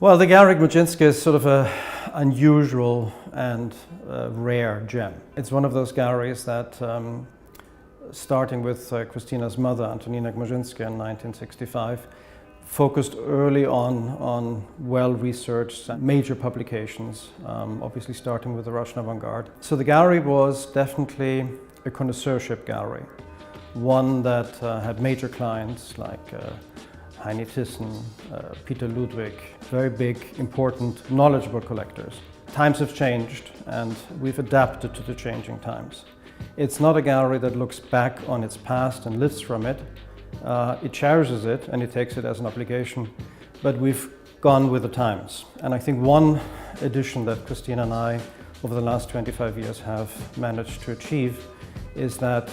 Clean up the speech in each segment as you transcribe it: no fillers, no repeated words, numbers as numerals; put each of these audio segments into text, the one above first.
Well, the Galerie Gmurzynska is sort of an unusual and rare gem. It's one of those galleries that, starting with Christina's mother, Antonina Gmurzynska, in 1965, focused early on well-researched major publications, obviously starting with the Russian avant-garde. So the gallery was definitely a connoisseurship gallery, one that had major clients like Heine Thyssen, Peter Ludwig, very big, important, knowledgeable collectors. Times have changed and we've adapted to the changing times. It's not a gallery that looks back on its past and lives from it. It cherishes it and it takes it as an obligation, but we've gone with the times. And I think one addition that Christina and I over the last 25 years have managed to achieve is that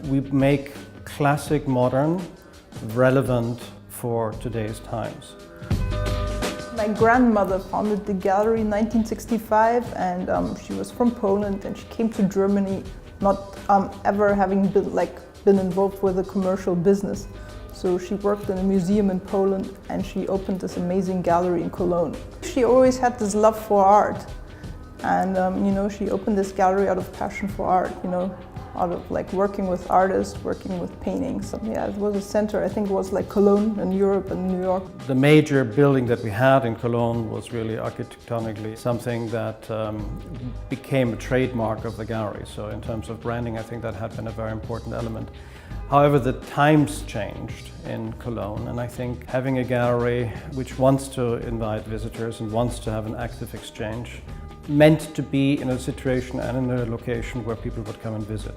we make classic modern relevant for today's times. My grandmother founded the gallery in 1965 and she was from Poland and she came to Germany not ever having been involved with a commercial business. So she worked in a museum in Poland and she opened this amazing gallery in Cologne. She always had this love for art and she opened this gallery out of passion for art, out of working with artists, working with paintings. Yeah, it was a center, I think it was like Cologne in Europe and New York. The major building that we had in Cologne was really architectonically something that became a trademark of the gallery. So in terms of branding, I think that had been a very important element. However, the times changed in Cologne, and I think having a gallery which wants to invite visitors and wants to have an active exchange meant to be in a situation and in a location where people would come and visit.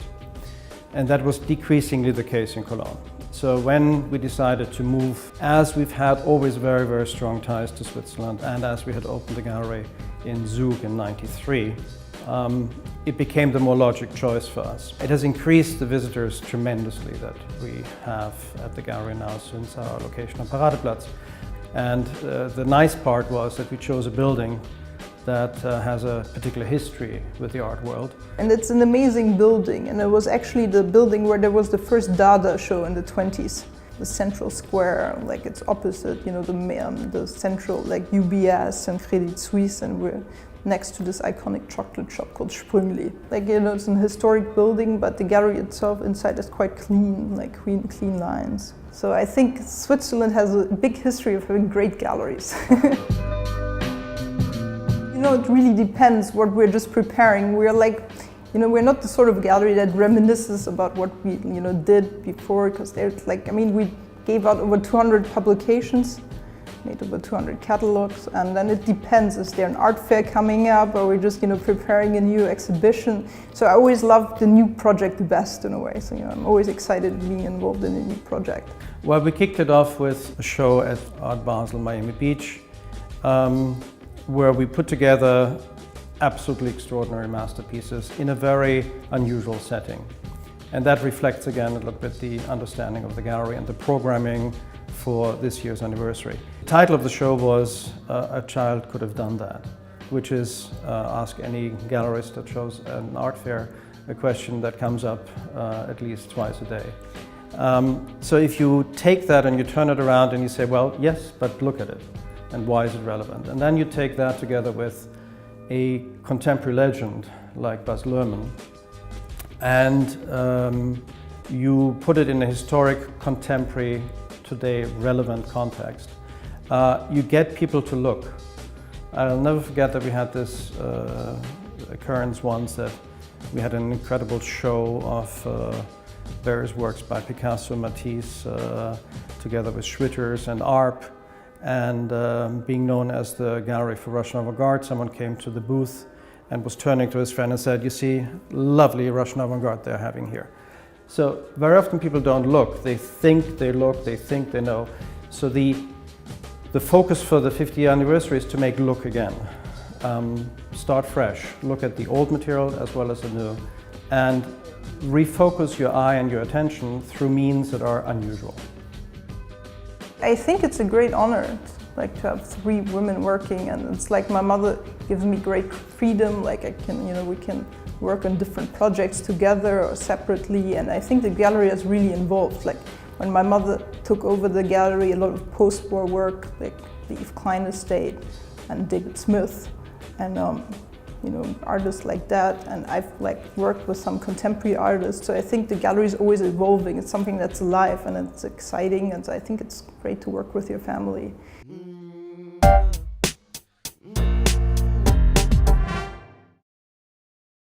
And that was decreasingly the case in Cologne. So when we decided to move, as we've had always very, very strong ties to Switzerland, and as we had opened the gallery in Zug in '93, it became the more logical choice for us. It has increased the visitors tremendously that we have at the gallery now since our location on Paradeplatz. And the nice part was that we chose a building that has a particular history with the art world. And it's an amazing building, and it was actually the building where there was the first Dada show in the 20s. The central square, it's opposite, the central, UBS and Credit Suisse, and we're next to this iconic chocolate shop called Sprüngli. It's an historic building, but the gallery itself inside is quite clean, clean lines. So I think Switzerland has a big history of having great galleries. It really depends what we're just preparing. We're we're not the sort of gallery that reminisces about what we, did before, because there's we gave out over 200 publications, made over 200 catalogs, and then it depends, is there an art fair coming up, or we're just, preparing a new exhibition. So I always love the new project the best in a way, so, I'm always excited being involved in a new project. Well, we kicked it off with a show at Art Basel, Miami Beach, where we put together absolutely extraordinary masterpieces in a very unusual setting. And that reflects again a little bit the understanding of the gallery and the programming for this year's anniversary. The title of the show was A Child Could Have Done That, which is, ask any gallerist that shows an art fair, a question that comes up at least twice a day. So if you take that and you turn it around and you say, well, yes, but look at it. And why is it relevant? And then you take that together with a contemporary legend like Baz Luhrmann, and you put it in a historic, contemporary, today relevant context. You get people to look. I'll never forget that we had this occurrence once that we had an incredible show of various works by Picasso, Matisse, together with Schwitters and Arp. And being known as the Gallery for Russian Avant-Garde, someone came to the booth and was turning to his friend and said, you see, lovely Russian avant-garde they're having here. So very often people don't look, they think they look, they think they know. So the focus for the 50th anniversary is to make look again. Start fresh, look at the old material as well as the new, and refocus your eye and your attention through means that are unusual. I think it's a great honor to have 3 women working, and it's my mother gives me great freedom, we can work on different projects together or separately, and I think the gallery is really involved. When my mother took over the gallery, a lot of post-war work, the Yves Klein estate and David Smith and you know, artists like that. And I've like worked with some contemporary artists, so I think the gallery is always evolving. It's something that's alive and it's exciting, and so I think it's great to work with your family.